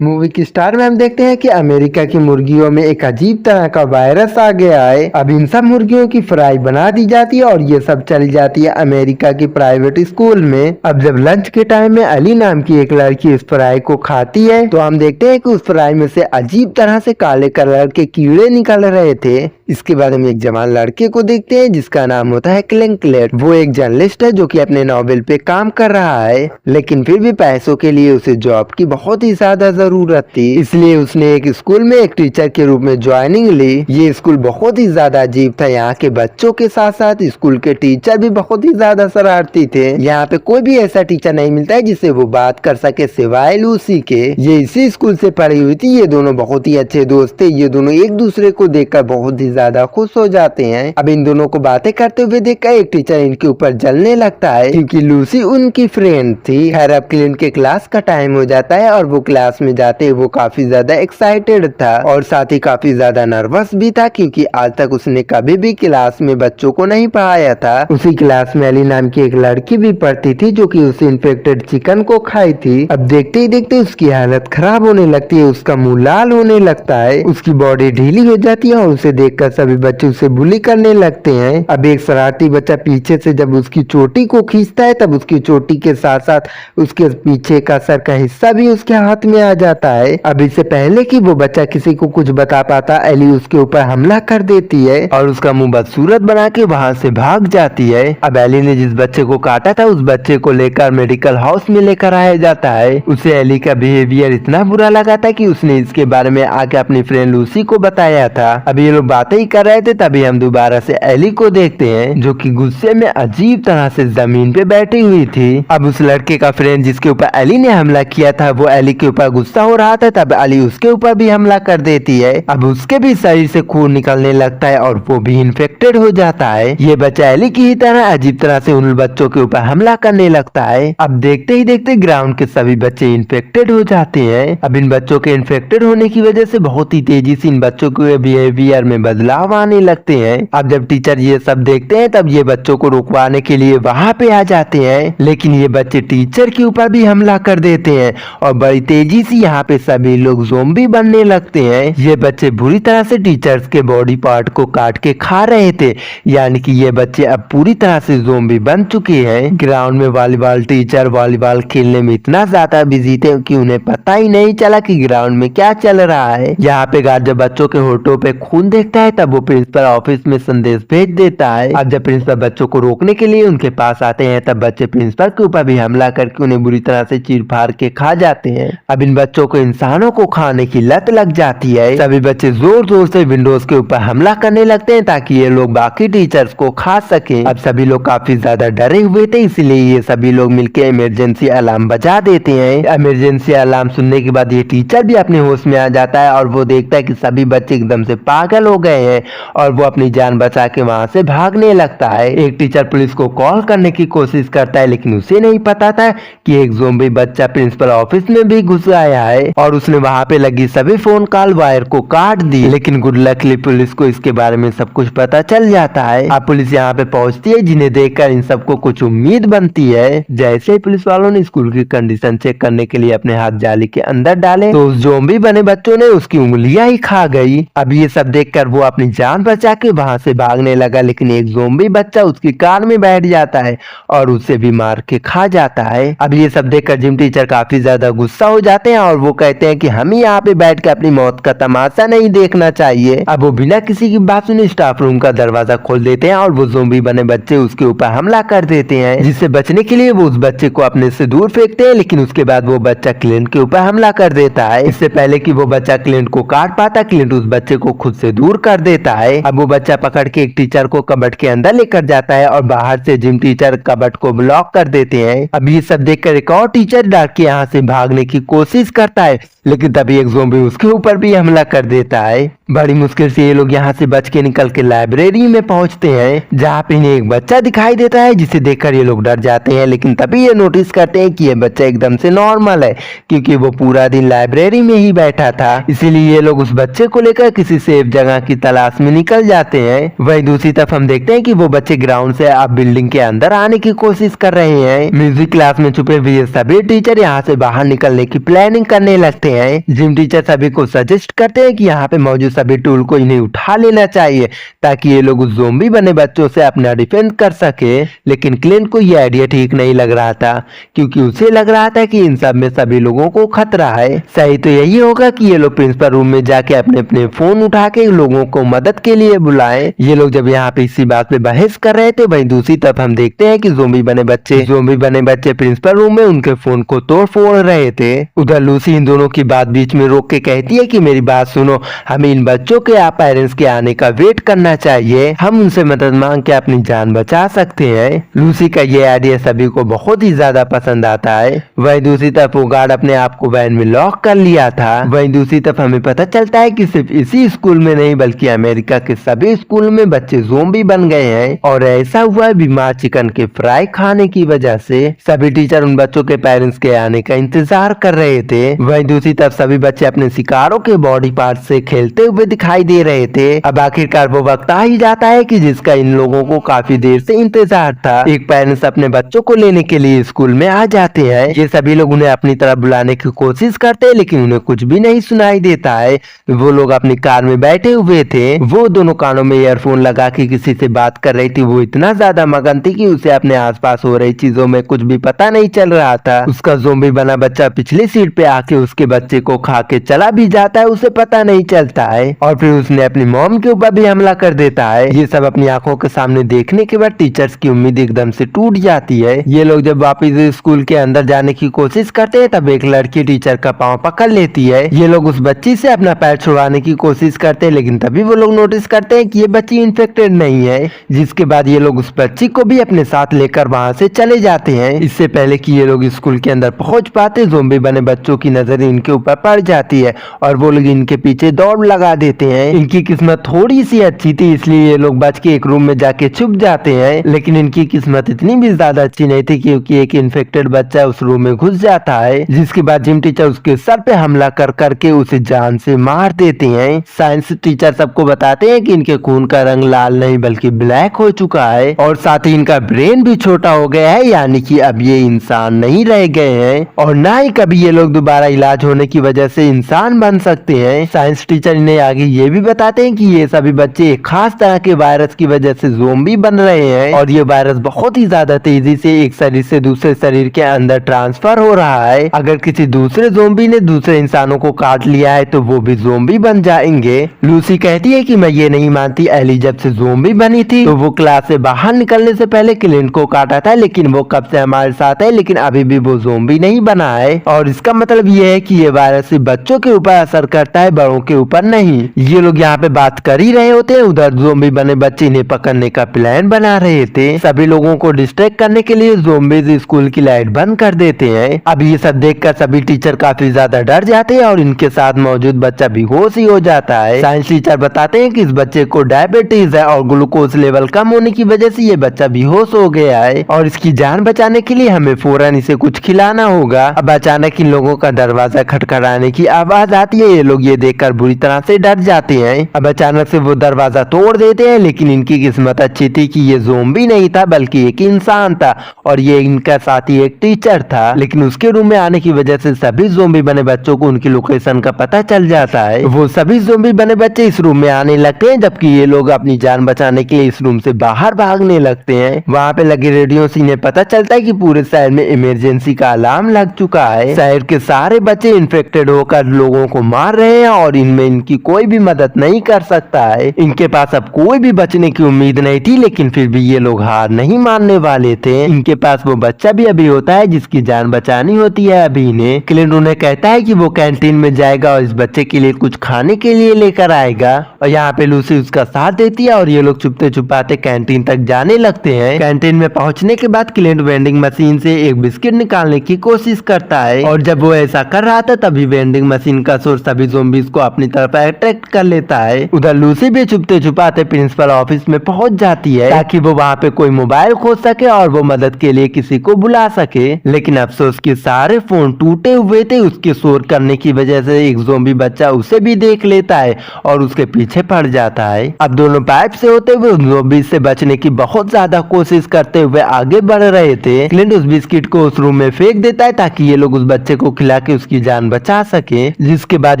Movie की star में हम देखते हैं कि अमेरिका की मुर्गियों में एक अजीब तरह का वायरस आ गया है। अब इन सब मुर्गियों की फ्राई बना दी जाती है और ये सब चली जाती है अमेरिका की प्राइवेट स्कूल में। अब जब लंच के टाइम में अली नाम की एक लड़की इस फ्राई को खाती है तो हम देखते हैं कि उस फ्राई में से अजीब तरह से काले कलर के कीड़े निकल रहे थे। इसके बाद हम एक जवान लड़के को देखते हैं जिसका नाम होता है क्लिंकलेट। वो एक जर्नलिस्ट है जो कि अपने नॉवेल पे काम कर रहा है, लेकिन फिर भी पैसों के लिए उसे जॉब की बहुत ही ज्यादा जरूरत थी, इसलिए उसने एक स्कूल में एक टीचर के रूप में ज्वाइनिंग ली। ये स्कूल बहुत ही ज्यादा अजीब था। यहाँ के बच्चों के साथ साथ स्कूल के टीचर भी बहुत ही ज्यादा शरारती थे। यहाँ पे कोई भी ऐसा टीचर नहीं मिलता है जिससे वो बात कर सके सिवाय लूसी के। ये इसी स्कूल से पढ़ी हुई थी। ये दोनों बहुत ही अच्छे दोस्त थे। ये दोनों एक दूसरे को देखकर बहुत ही ज्यादा खुश हो जाते हैं। अब इन दोनों को बातें करते हुए देखकर एक टीचर इनके ऊपर जलने लगता है क्योंकि लूसी उनकी फ्रेंड थी। खैर अब क्लिंट के क्लास का टाइम हो जाता है और वो क्लास में जाते वो काफी ज्यादा एक्साइटेड था और साथ ही काफी ज्यादा नर्वस भी था क्योंकि आज तक उसने कभी भी क्लास में बच्चों को नहीं पढ़ाया था। उसी क्लास में अली नाम की एक लड़की भी पढ़ती थी जो कि उस इन्फेक्टेड चिकन को खाई थी। अब देखते ही देखते उसकी हालत खराब होने लगती है। उसका मुंह लाल होने लगता है, उसकी बॉडी ढीली हो जाती है और उसे देखकर सभी बच्चे उसे बुली करने लगते हैं। अब एक शरारती बच्चा पीछे से जब उसकी चोटी को खींचता है तब उसकी चोटी के साथ साथ उसके पीछे का सर का हिस्सा भी उसके हाथ में आ जाता है। अब इससे पहले कि वो बच्चा किसी को कुछ बता पाता, एली उसके ऊपर हमला कर देती है और उसका मुंह बदसूरत बना के वहाँ से भाग जाती है। अब एली ने जिस बच्चे को काटा था उस बच्चे को लेकर मेडिकल हाउस में लेकर आया जाता है। उसे एली का बिहेवियर इतना बुरा लगा था कि उसने इसके बारे में आके अपनी फ्रेंड लूसी को बताया था। अब ये लोग बातें ही कर रहे थे तभी हम दोबारा से एली को देखते हैं जो कि गुस्से में अजीब तरह से जमीन पे बैठी हुई थी। अब उस लड़के का फ्रेंड जिसके ऊपर एली ने हमला किया था वो एली के ऊपर गुस्सा हो रहा था, तब एली उसके ऊपर भी हमला कर देती है। अब उसके भी शरीर से खून निकलने लगता है और वो भी इन्फेक्टेड हो जाता है। ये बच्चा एली की ही तरह अजीब तरह से उन बच्चों के ऊपर हमला करने लगता है। अब देखते ही देखते ग्राउंड के सभी बच्चे इन्फेक्टेड हो जाते हैं। अब इन बच्चों के इन्फेक्टेड होने की वजह से बहुत ही तेजी से इन बच्चों के बिहेवियर में बदलाव आने लगते हैं। अब जब टीचर ये सब देखते हैं तब ये बच्चों को रुकवाने के लिए वहाँ पे आ जाते हैं, लेकिन ये बच्चे टीचर के ऊपर भी हमला कर देते हैं और बड़ी तेजी से यहाँ पे सभी लोग ज़ोंबी बनने लगते हैं। ये बच्चे बुरी तरह से टीचर्स के बॉडी पार्ट को काट के खा रहे थे, यानी कि ये बच्चे अब पूरी तरह से ज़ोंबी बन चुके हैं। ग्राउंड में वॉलीबॉल टीचर वॉलीबॉल खेलने में इतना ज्यादा बिजी थे कि उन्हें पता ही नहीं चला कि ग्राउंड में क्या चल रहा है। यहाँ पे गार्ड जब बच्चों के होठों पे खून देखता है तब वो प्रिंसिपल ऑफिस में संदेश भेज देता है। अब जब प्रिंसिपल बच्चों को रोकने के लिए उनके पास आते हैं तब बच्चे प्रिंसिपल के ऊपर भी हमला करके उन्हें बुरी तरह से चीर फाड़ के खा जाते हैं। अब इन बच्चों को इंसानों को खाने की लत लग जाती है। सभी बच्चे जोर जोर से विंडोज के ऊपर हमला करने लगते हैं ताकि ये लोग बाकी टीचर्स को खा सके। अब सभी लोग काफी ज्यादा डरे हुए थे, इसलिए ये सभी लोग मिलकर इमरजेंसी अलार्म बजा देते हैं। इमरजेंसी अलार्म सुनने के बाद ये टीचर भी अपने होश में आ जाता है और वो देखता है कि सभी बच्चे एकदम से पागल हो गए हैं और वो अपनी जान बचा के वहाँ से भागने लगता है। एक टीचर पुलिस को कॉल करने की कोशिश करता है, लेकिन उसे नहीं पता था कि एक ज़ोंबी बच्चा प्रिंसिपल ऑफिस में भी घुस आया है और उसने वहाँ पे लगी सभी फोन कॉल वायर को काट दी। लेकिन गुड लकली पुलिस को इसके बारे में सब कुछ पता चल जाता है। अब पुलिस यहाँ पे पहुँचती है, जिन्हें देखकर इन सबको कुछ उम्मीद बनती है। जैसे ही पुलिस वालों ने स्कूल की कंडीशन चेक करने के लिए अपने हाथ जाली के अंदर डाले तो उस ज़ोंबी बने बच्चों ने उसकी उंगलियां ही खा गई। अब ये सब देखकर वो अपनी जान बचा के वहां से भागने लगा, लेकिन एक ज़ोंबी बच्चा उसकी कार में बैठ जाता है और उसे भी मार के खा जाता है। अब ये सब देखकर जिम टीचर काफी ज्यादा गुस्सा हो जाते हैं और वो कहते हैं कि हमें यहाँ पे बैठ के अपनी मौत का तमाशा नहीं देखना चाहिए। अब वो बिना किसी की बात सुने स्टाफ रूम का दरवाजा खोल देते हैं और वो ज़ोंबी बने बच्चे उसके ऊपर हमला कर देते हैं, जिससे बचने के लिए वो उस बच्चे को अपने से दूर फेंकते हैं। लेकिन उसके बाद वो बच्चा क्लिंट के ऊपर हमला कर देता है। इससे पहले कि वो बच्चा क्लिंट को काट पाता, क्लिंट उस बच्चे को खुद से दूर कर देता है। अब वो बच्चा पकड़ के एक टीचर को कबर्ड के अंदर लेकर जाता है और बाहर से जिम टीचर कबर्ड को ब्लॉक कर देते हैं। अब ये सब देखकर एक और टीचर डर के यहाँ से भागने की कोशिश करता है, लेकिन तभी एक ज़ोंबी उसके ऊपर भी हमला कर देता है। बड़ी मुश्किल से ये लोग यहाँ से बच के निकल के लाइब्रेरी में पहुँचते हैं, जहाँ पे इन्हें एक बच्चा दिखाई देता है जिसे देखकर ये लोग डर जाते हैं। लेकिन तभी ये नोटिस करते हैं कि ये बच्चा एकदम से नॉर्मल है, क्योंकि वो पूरा दिन लाइब्रेरी में ही बैठा था। इसीलिए ये लोग उस बच्चे को लेकर किसी सेफ जगह की तलाश में निकल जाते हैं। वहीं दूसरी तरफ हम देखते हैं कि वो बच्चे ग्राउंड से अब बिल्डिंग के अंदर आने की कोशिश कर रहे हैं। म्यूजिक क्लास में छुपे हुए सभी टीचर यहाँ से बाहर निकलने की प्लानिंग करने लगते हैं। जिम टीचर सभी को सजेस्ट करते हैं कि यहाँ पे मौजूद सभी टूल को इन्हें उठा लेना चाहिए ताकि ये लोग उस ज़ोंबी बने बच्चों से अपना डिफेंस कर सके। लेकिन क्लिंट को ये आइडिया ठीक नहीं लग रहा था क्योंकि उसे लग रहा था कि इन सब में सभी लोगों को खतरा है। सही तो यही होगा कि ये लोग प्रिंसिपल रूम में जाके अपने अपने फोन उठा के लोगों को मदद के लिए बुलाएं। ये लोग जब यहाँ पे इसी बात पे बहस कर रहे थे, वहीं दूसरी तरफ हम देखते हैं कि ज़ोंबी बने बच्चे प्रिंसिपल रूम में उनके फोन को तोड़ फोड़ रहे थे। उधर लूसी इन दोनों की बात बीच में रोक के कहती है कि मेरी बात सुनो, हमें इन बच्चों के पेरेंट्स के आने का वेट करना चाहिए, हम उनसे मदद मांग के अपनी जान बचा सकते हैं। लूसी का ये आइडिया सभी को बहुत ही ज्यादा पसंद आता है। वहीं दूसरी तरफ वो गार्ड अपने आप को वैन में लॉक कर लिया था। वहीं दूसरी तरफ हमें पता चलता है कि सिर्फ इसी स्कूल में नहीं बल्कि अमेरिका के सभी स्कूल में बच्चे ज़ोंबी बन गए हैं और ऐसा हुआ बीमार चिकन के फ्राई खाने की वजह से। सभी टीचर उन बच्चों के पेरेंट्स के आने का इंतजार कर रहे थे। वहीं दूसरी तरफ सभी बच्चे अपने शिकारों के बॉडी पार्ट से खेलते हुए दिखाई दे रहे थे। अब आखिरकार वो वक्त आ ही जाता है कि जिसका इन लोगों को काफी देर से इंतजार था। एक पेरेंट्स अपने बच्चों को लेने के लिए स्कूल में आ जाते हैं। ये सभी लोग उन्हें अपनी तरफ बुलाने की कोशिश करते हैं लेकिन उन्हें कुछ भी नहीं सुनाई देता है। वो लोग अपनी कार में बैठे हुए थे। वो दोनों कानों में ईयरफोन लगा के किसी से बात कर रही थी। वो इतना ज्यादा मगन थी कि उसे अपने आसपास हो रही चीजों में कुछ भी पता नहीं चल रहा था। उसका ज़ोंबी बना बच्चा पिछली सीट पे आके उसके बच्चे को खा के चला भी जाता है, उसे पता नहीं चलता है। और फिर उसने अपनी मॉम के ऊपर भी हमला कर देता है। ये सब अपनी आंखों के सामने देखने के बाद टीचर्स की उम्मीद एकदम से टूट जाती है। ये लोग जब वापस स्कूल के अंदर जाने की कोशिश करते हैं तब एक लड़की टीचर का पाँव पकड़ लेती है। ये लोग उस बच्ची से अपना पैर छुड़वाने की कोशिश करते हैं लेकिन तभी वो लोग नोटिस करते हैं कि ये बच्ची इन्फेक्टेड नहीं है, जिसके बाद ये लोग उस बच्ची को भी अपने साथ लेकर वहाँ से चले जाते हैं। इससे पहले कि ये लोग स्कूल के अंदर पहुंच पाते, ज़ोंबी बने बच्चों की नजर इनके ऊपर पड़ जाती है और वो लोग इनके पीछे दौड़ लगा देते हैं। इनकी किस्मत थोड़ी सी अच्छी थी इसलिए ये लोग बच के एक रूम में जाके छुप जाते हैं, लेकिन इनकी किस्मत इतनी भी ज्यादा अच्छी नहीं थी क्योंकि एक इन्फेक्टेड बच्चा उस रूम में घुस जाता है, जिसके बाद जिम टीचर उसके सर पे हमला कर करके उसे जान से मार देते हैं। साइंस टीचर सबको बताते हैं कि इनके खून का रंग लाल नहीं बल्कि ब्लैक हो चुका है और साथ ही इनका ब्रेन भी छोटा हो गया है, यानी कि अब ये इंसान नहीं रह गए हैं और ना ही कभी ये लोग दोबारा इलाज होने की वजह से इंसान बन सकते हैं। साइंस टीचर इन्हें आगे ये भी बताते हैं कि ये सभी बच्चे एक खास तरह के वायरस की वजह से ज़ोंबी बन रहे हैं और ये वायरस बहुत ही ज्यादा तेजी से एक शरीर से दूसरे शरीर के अंदर ट्रांसफर हो रहा है। अगर किसी दूसरे ज़ोंबी ने दूसरे इंसानों को काट लिया है तो वो भी ज़ोंबी बन जाएंगे। लूसी कहती है कि मैं ये नहीं मानती, एली जब से ज़ोंबी बनी थी तो वो क्लास से बाहर निकलने से पहले क्लिंट को काटा था, लेकिन वो कब से हमारे साथ है लेकिन अभी भी वो ज़ोंबी नहीं बना है और इसका मतलब ये है कि ये वायरस सिर्फ बच्चों के ऊपर असर करता है, बड़ों के ऊपर नहीं। ये लोग यहाँ पे बात कर ही रहे होते हैं, उधर ज़ोंबी बने बच्चे इन्हें पकड़ने का प्लान बना रहे थे। सभी लोगों को डिस्ट्रैक्ट करने के लिए ज़ोंबीज स्कूल की लाइट बंद कर देते हैं। अब ये सब देखकर सभी टीचर काफी ज्यादा डर जाते हैं और इनके साथ मौजूद बच्चा बेहोश ही हो जाता है। साइंस टीचर बताते हैं कि इस बच्चे को डायबिटीज है और ग्लूकोज लेवल कम होने की वजह से ये बच्चा बेहोश हो गया है और इसकी जान बचाने के लिए हमें फौरन इसे कुछ खिलाना होगा। अब अचानक इन लोगों का दरवाजा खटखटाने की आवाज आती है। ये लोग ये देखकर बुरी तरह से डर जाते हैं। अब अचानक से वो दरवाजा तोड़ देते हैं, लेकिन इनकी किस्मत अच्छी थी कि ये ज़ोंबी नहीं था बल्कि एक इंसान था और ये इनका साथी एक टीचर था। लेकिन उसके रूम में आने की वजह से सभी ज़ोंबी बने बच्चों को उनकी लोकेशन का पता चल जाता है। वो सभी ज़ोंबी बने बच्चे इस रूम में आने लगते हैं, जबकि ये लोग अपनी जान बचाने के लिए इस रूम से बाहर भागने लगते हैं। वहाँ पे लगे रेडियो से इन्हें पता चलता है कि पूरे शहर में इमरजेंसी का अलार्म लग चुका है। शहर के सारे बच्चे इन्फेक्टेड होकर लोगों को मार रहे हैं और इनमें इनकी कोई भी मदद नहीं कर सकता है। इनके पास अब कोई भी बचने की उम्मीद नहीं थी, लेकिन फिर भी ये लोग हार नहीं मानने वाले थे। इनके पास वो बच्चा भी अभी होता है जिसकी जान बचानी होती है अभी इन्हें। क्लिंट उन्हें कहता है कि वो कैंटीन में जाएगा और इस बच्चे के लिए कुछ खाने के लिए लेकर आएगा और यहाँ पे लूसी उसका साथ देती है और ये लोग छुपते छुपाते कैंटीन तक जाने लगते हैं। कैंटीन में पहुंचने के बाद क्लिंट वेंडिंग मशीन से एक बिस्किट निकालने की कोशिश करता है और जब वो ऐसा कर रहा था तभी वेंडिंग मशीन का सोर्स सभी ज़ोंबीज को अपनी तरफ अट्रैक्ट कर लेता है। उधर लूसी भी छुपते छुपाते प्रिंसिपल ऑफिस में पहुंच जाती है ताकि वो वहाँ पे कोई मोबाइल खोज सके और वो मदद के लिए किसी को बुला सके, लेकिन अफसोस के सारे फोन टूटे हुए थे। उसके शोर करने की वजह से एक ज़ोंबी बच्चा उसे भी देख लेता है और उसके पीछे पड़ जाता है। अब दोनों पाइप से होते हुए ज़ोंबी से बचने की बहुत ज्यादा कोशिश करते हुए आगे बढ़ रहे थे। क्लिंट उस बिस्किट को उस रूम में फेंक देता है ताकि ये लोग उस बच्चे को खिला जाके उसकी जान बचा सके। जिसके बाद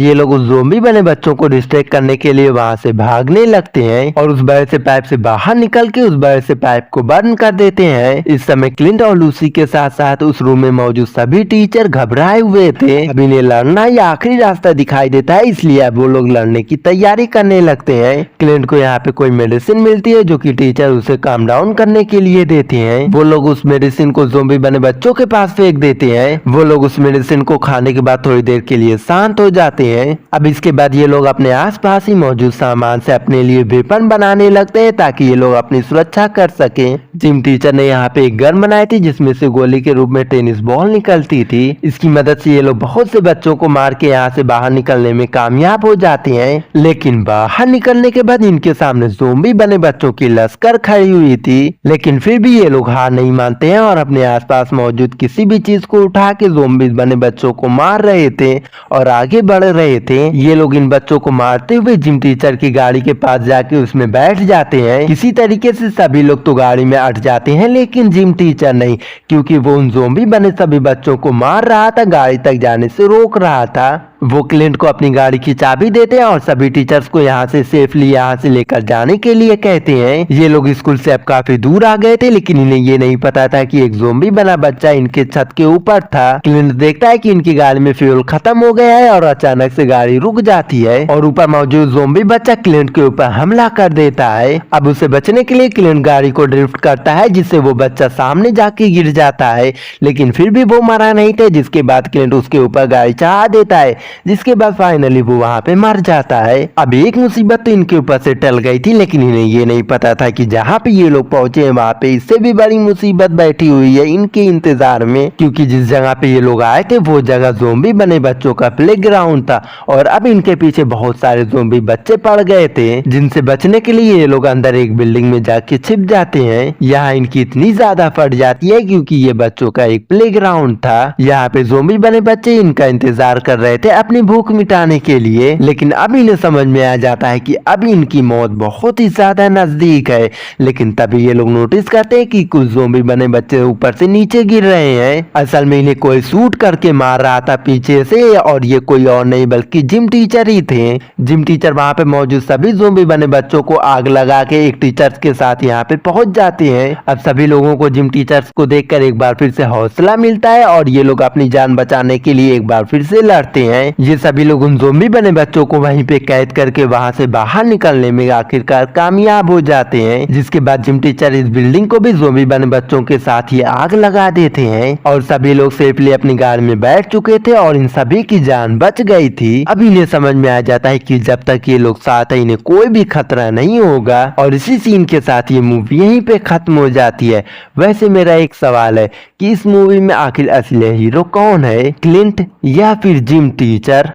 ये लोग उस ज़ोंबी बने बच्चों को डिस्ट्रैक्ट करने के लिए वहाँ से भागने लगते हैं और उस बड़े से पाइप से बाहर निकल के उस बड़े से पाइप को बंद कर देते हैं। इस समय क्लिंट और लूसी के साथ साथ उस रूम में मौजूद सभी टीचर घबराए हुए थे। अब इन्हें लड़ना ही आखिरी रास्ता दिखाई देता है, इसलिए अब वो लोग लड़ने की तैयारी करने लगते हैं। क्लिंट को यहाँ पे कोई मेडिसिन मिलती है जो कि टीचर उसे काम डाउन करने के लिए देते हैं। वो लोग उस मेडिसिन को ज़ोंबी बने बच्चों के पास फेंक देते हैं। वो लोग उस मेडिसिन को खाने के बाद थोड़ी देर के लिए शांत हो जाते हैं। अब इसके बाद ये लोग अपने आसपास ही मौजूद सामान से अपने लिए वेपन बनाने लगते हैं ताकि ये लोग अपनी सुरक्षा कर सकें। जिम टीचर ने यहाँ पे एक गन बनाई थी जिसमें से गोली के रूप में टेनिस बॉल निकलती थी। इसकी मदद से ये लोग बहुत से बच्चों को मार के यहाँ से बाहर निकलने में कामयाब हो जाते हैं। लेकिन बाहर निकलने के बाद इनके सामने ज़ोंबी बने बच्चों की लश्कर खड़ी हुई थी। लेकिन फिर भी ये लोग हार नहीं मानते हैं और अपने आसपास मौजूद किसी भी चीज को उठा के ज़ोंबी बने बच्चों को मार रहे थे और आगे बढ़ रहे थे। ये लोग इन बच्चों को मारते हुए जिम टीचर की गाड़ी के पास जाके उसमें बैठ जाते हैं। किसी तरीके से सभी लोग तो गाड़ी में अट जाते हैं लेकिन जिम टीचर नहीं, क्योंकि वो उन ज़ोंबी बने सभी बच्चों को मार रहा था, गाड़ी तक जाने से रोक रहा था। वो क्लिंट को अपनी गाड़ी की चाबी देते हैं और सभी टीचर्स को यहाँ से सेफली यहाँ से लेकर जाने के लिए कहते हैं। ये लोग स्कूल से अब काफी दूर आ गए थे लेकिन इन्हें ये नहीं पता था कि एक ज़ोंबी बना बच्चा इनके छत के ऊपर था। क्लिंट देखता है कि इनकी गाड़ी में फ्यूल खत्म हो गया है और अचानक से गाड़ी रुक जाती है और ऊपर मौजूद ज़ोंबी बच्चा क्लिंट के ऊपर हमला कर देता है। अब उसे बचने के लिए क्लिंट गाड़ी को ड्रिफ्ट करता है जिससे वो बच्चा सामने जाके गिर जाता है, लेकिन फिर भी वो मरा नहीं था। जिसके बाद क्लिंट उसके ऊपर गाड़ी चढ़ा देता है जिसके बाद फाइनली वो वहाँ पे मर जाता है। अब एक मुसीबत तो इनके ऊपर से टल गई थी लेकिन इन्हें ये नहीं पता था कि जहाँ पे ये लोग पहुंचे हैं वहाँ पे इससे भी बड़ी मुसीबत बैठी हुई है इनके इंतजार में, क्योंकि जिस जगह पे ये लोग आए थे वो जगह ज़ोंबी बने बच्चों का प्लेग्राउंड था और अब इनके पीछे बहुत सारे ज़ोंबी बच्चे पड़ गए थे जिनसे बचने के लिए ये लोग अंदर एक बिल्डिंग में जाके छिप जाते हैं। यहाँ इनकी इतनी ज्यादा फट जाती है क्योंकि ये बच्चों का एक प्लेग्राउंड था। यहाँ पे ज़ोंबी बने बच्चे इनका इंतजार कर रहे थे अपनी भूख मिटाने के लिए, लेकिन अब इन्हें समझ में आ जाता है कि अब इनकी मौत बहुत ही ज्यादा नजदीक है। लेकिन तभी ये लोग नोटिस करते हैं कि कुछ ज़ोंबी बने बच्चे ऊपर से नीचे गिर रहे हैं। असल में इन्हें कोई शूट करके मार रहा था पीछे से और ये कोई और नहीं बल्कि जिम टीचर ही थे। जिम टीचर वहाँ पे मौजूद सभी ज़ोंबी बने बच्चों को आग लगा के एक टीचर्स के साथ यहाँ पे पहुंच जाते हैं। अब सभी लोगों को जिम टीचर्स को देखकर एक बार फिर से हौसला मिलता है और ये लोग अपनी जान बचाने के लिए एक बार फिर से लड़ते हैं। ये सभी लोग उन ज़ोंबी बने बच्चों को वहीं पे कैद करके वहां से बाहर निकलने में आखिरकार कामयाब हो जाते हैं। जिसके बाद जिम टीचर इस बिल्डिंग को भी ज़ोंबी बने बच्चों के साथ ही आग लगा देते हैं और सभी लोग सेफली अपनी गाड़ी में बैठ चुके थे और इन सभी की जान बच गई थी। अब इन्हें समझ में आ जाता है कि जब तक ये लोग साथ है इन्हें कोई भी खतरा नहीं होगा और इसी सीन के साथ ये मूवी यहीं पे खत्म हो जाती है। वैसे मेरा एक सवाल है कि इस मूवी में आखिर असली हीरो कौन है, क्लिंट या फिर जिम टीचर?